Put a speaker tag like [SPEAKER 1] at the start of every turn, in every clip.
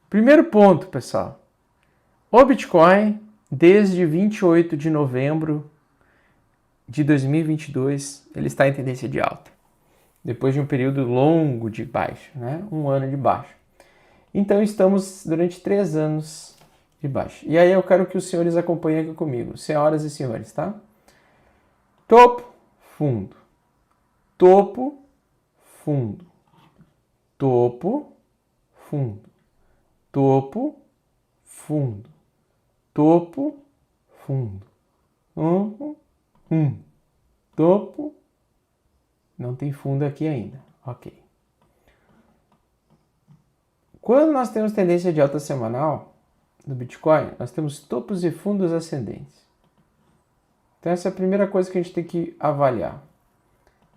[SPEAKER 1] Primeiro ponto, pessoal. O Bitcoin, desde 28 de novembro de 2022, ele está em tendência de alta. Depois de um período longo de baixa, né? Um ano de baixa. Então, estamos durante 3 anos de baixa. E aí eu quero que os senhores acompanhem aqui comigo. Senhoras e senhores, tá? Topo, fundo. Topo, fundo. Topo, fundo. Topo, fundo. Topo, fundo. Topo. Não tem fundo aqui ainda. Ok. Quando nós temos tendência de alta semanal do Bitcoin, nós temos topos e fundos ascendentes. Então essa é a primeira coisa que a gente tem que avaliar.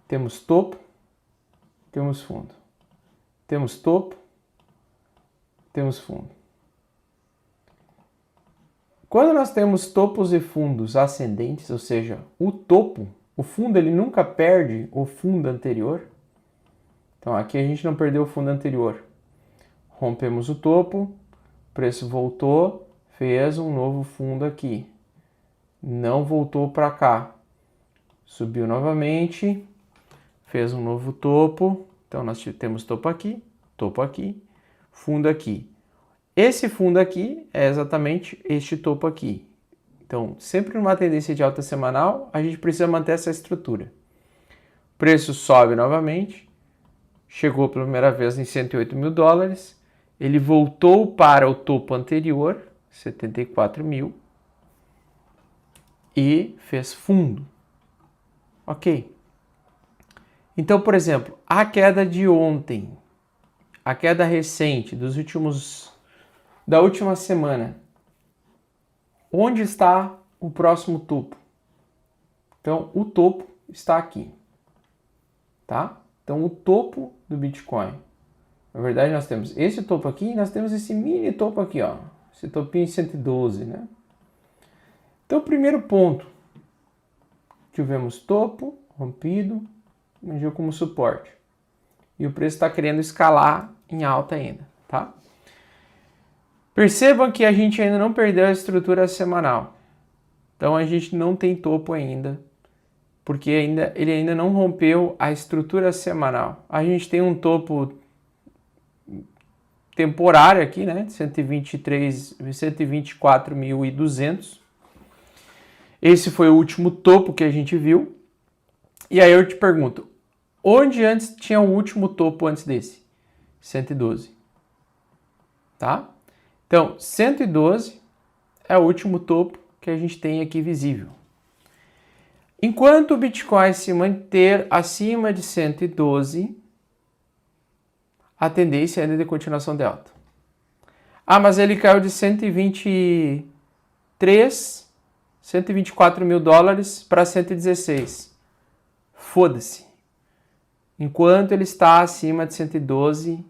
[SPEAKER 1] Temos topo, temos fundo. Temos topo, temos fundo. Quando nós temos topos e fundos ascendentes, ou seja, o topo, o fundo ele nunca perde o fundo anterior. Então aqui a gente não perdeu o fundo anterior. Rompemos o topo, o preço voltou, fez um novo fundo aqui. Não voltou para cá. Subiu novamente, fez um novo topo. Então nós temos topo aqui, fundo aqui. Esse fundo aqui é exatamente este topo aqui. Então, sempre numa tendência de alta semanal, a gente precisa manter essa estrutura. O preço sobe novamente, chegou pela primeira vez em 108 mil dólares, ele voltou para o topo anterior, 74 mil, e fez fundo. Ok. Então, por exemplo, a queda de ontem, a queda recente da última semana, onde está o próximo topo? Então, o topo está aqui, tá? Então, o topo do Bitcoin, na verdade, nós temos esse topo aqui e nós temos esse mini topo aqui, ó, esse topinho 112, né? Então, o primeiro ponto, tivemos topo rompido, agiu como suporte. E o preço está querendo escalar em alta ainda, tá? Percebam que a gente ainda não perdeu a estrutura semanal. Então a gente não tem topo ainda, porque ele ainda não rompeu a estrutura semanal. A gente tem um topo temporário aqui, né? 124.200. Esse foi o último topo que a gente viu. E aí eu te pergunto, onde antes tinha o último topo antes desse? 112. Tá? Então, 112 é o último topo que a gente tem aqui visível. Enquanto o Bitcoin se manter acima de 112, a tendência é de continuação de alta. Ah, mas ele caiu de 124 mil dólares para 116. Foda-se. Enquanto ele está acima de 112,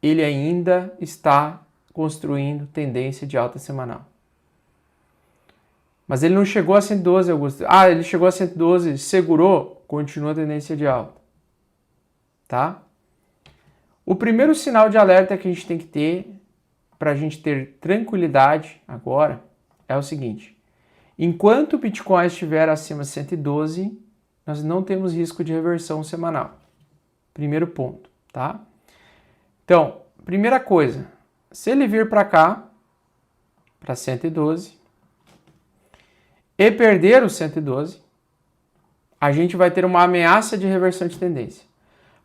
[SPEAKER 1] ele ainda está construindo tendência de alta semanal. Mas ele não chegou a 112, Augusto. Ah, ele chegou a 112, segurou, continua a tendência de alta. Tá? O primeiro sinal de alerta que a gente tem que ter, para a gente ter tranquilidade agora, é o seguinte. Enquanto o Bitcoin estiver acima de 112, nós não temos risco de reversão semanal. Primeiro ponto, tá? Então, primeira coisa, se ele vir para cá, para 112, e perder o 112, a gente vai ter uma ameaça de reversão de tendência.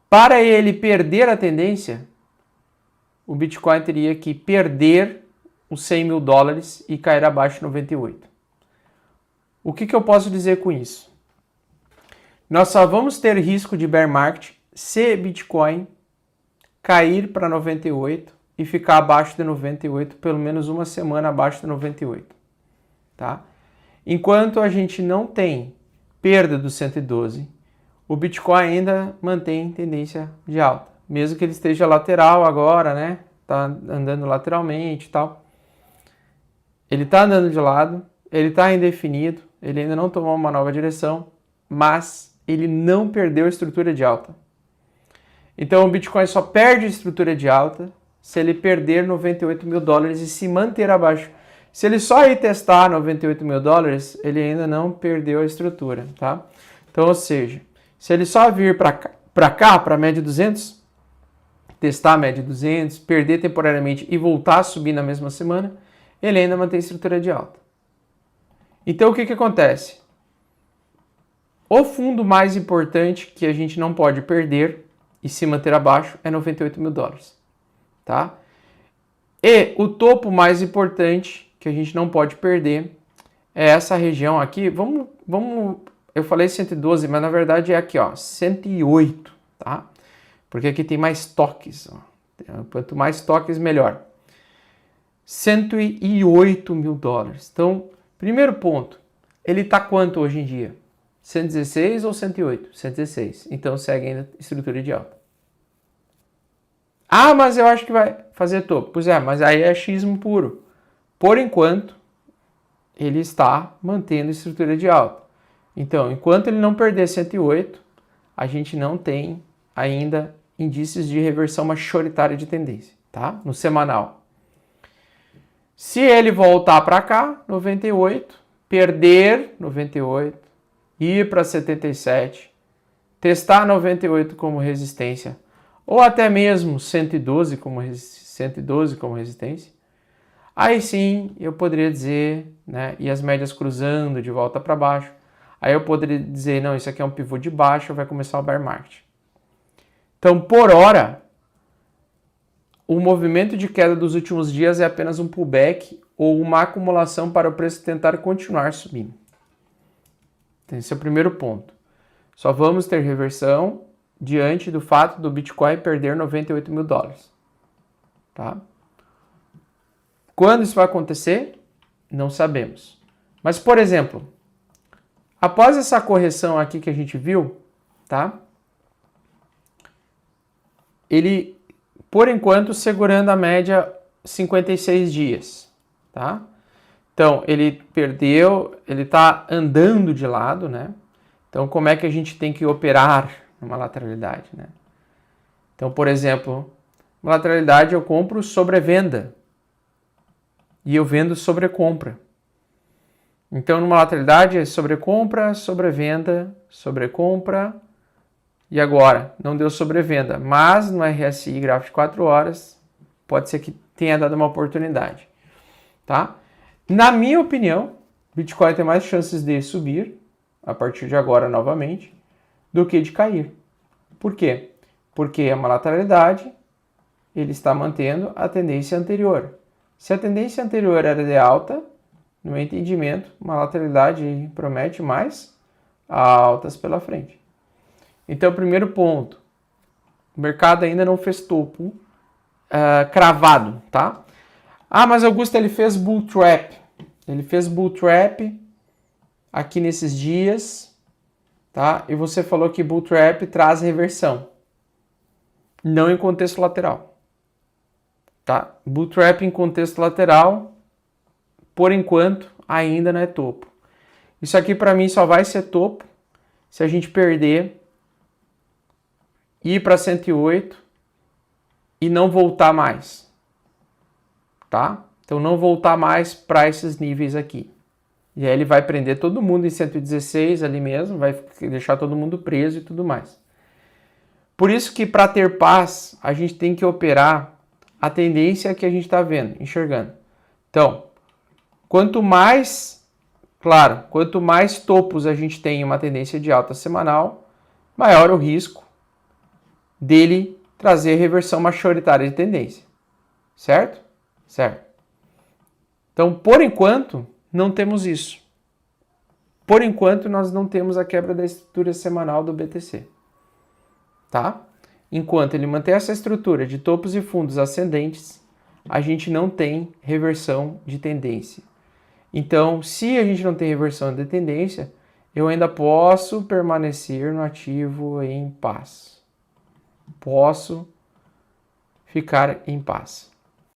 [SPEAKER 1] Para ele perder a tendência, o Bitcoin teria que perder os 100 mil dólares e cair abaixo de 98. O que eu posso dizer com isso? Nós só vamos ter risco de bear market se Bitcoin cair para 98 e ficar abaixo de 98, pelo menos uma semana abaixo de 98. Tá? Enquanto a gente não tem perda do 112, o Bitcoin ainda mantém tendência de alta. Mesmo que ele esteja lateral agora, né? Tá andando lateralmente e tal. Ele tá andando de lado, ele tá indefinido, ele ainda não tomou uma nova direção, mas ele não perdeu a estrutura de alta. Então o Bitcoin só perde a estrutura de alta se ele perder 98 mil dólares e se manter abaixo. Se ele só ir testar 98 mil dólares, ele ainda não perdeu a estrutura, tá? Então, ou seja, se ele só vir para cá, para a média 200, testar a média 200, perder temporariamente e voltar a subir na mesma semana, ele ainda mantém a estrutura de alta. Então, o que acontece? O fundo mais importante que a gente não pode perder e se manter abaixo é 98 mil dólares, tá? E o topo mais importante que a gente não pode perder é essa região aqui. Vamos, eu falei 112, mas na verdade é aqui, ó, 108, tá? Porque aqui tem mais toques, ó. Quanto mais toques, melhor. 108 mil dólares. Então, primeiro ponto, ele tá quanto hoje em dia? 116 ou 108? 116. Então, segue ainda a estrutura de alta. Ah, mas eu acho que vai fazer topo. Pois é, mas aí é achismo puro. Por enquanto, ele está mantendo a estrutura de alta. Então, enquanto ele não perder 108, a gente não tem ainda indícios de reversão majoritária de tendência, tá? No semanal. Se ele voltar para cá, 98, perder 98, ir para 77, testar 98 como resistência, ou até mesmo 112 como resistência, aí sim eu poderia dizer, né, e as médias cruzando de volta para baixo, aí eu poderia dizer, não, isso aqui é um pivô de baixo, vai começar o bear market. Então, por hora, o movimento de queda dos últimos dias é apenas um pullback ou uma acumulação para o preço tentar continuar subindo. Então, esse é o primeiro ponto. Só vamos ter reversão diante do fato do Bitcoin perder 98 mil dólares. Tá? Quando isso vai acontecer? Não sabemos. Mas, por exemplo, após essa correção aqui que a gente viu, tá? Ele, por enquanto, segurando a média 56 dias, tá? Então, ele perdeu, ele está andando de lado, né? Então, como é que a gente tem que operar numa lateralidade, né? Então, por exemplo, uma lateralidade eu compro sobrevenda e eu vendo sobrecompra. Então, numa lateralidade é sobrecompra, sobrevenda, sobrecompra e agora não deu sobrevenda, mas no RSI gráfico de 4 horas pode ser que tenha dado uma oportunidade, tá? Na minha opinião, Bitcoin tem mais chances de subir a partir de agora novamente do que de cair. Por quê? Porque é uma lateralidade, ele está mantendo a tendência anterior. Se a tendência anterior era de alta, no meu entendimento, uma lateralidade promete mais altas pela frente. Então, primeiro ponto, o mercado ainda não fez topo cravado, tá? Ah, mas Augusto, ele fez bull trap. Ele fez bull trap aqui nesses dias, tá? E você falou que bull trap traz reversão, não em contexto lateral, tá? Bull trap em contexto lateral, por enquanto, ainda não é topo. Isso aqui para mim só vai ser topo se a gente perder, ir para 108 e não voltar mais, tá? Então não voltar mais para esses níveis aqui. E aí ele vai prender todo mundo em 116 ali mesmo, vai deixar todo mundo preso e tudo mais. Por isso que para ter paz, a gente tem que operar a tendência que a gente está vendo, enxergando. Então, quanto mais topos a gente tem em uma tendência de alta semanal, maior o risco dele trazer reversão majoritária de tendência. Certo? Certo. Então, por enquanto, não temos isso. Por enquanto, nós não temos a quebra da estrutura semanal do BTC. Tá? Enquanto ele mantém essa estrutura de topos e fundos ascendentes, a gente não tem reversão de tendência. Então, se a gente não tem reversão de tendência, eu ainda posso permanecer no ativo em paz. Posso ficar em paz.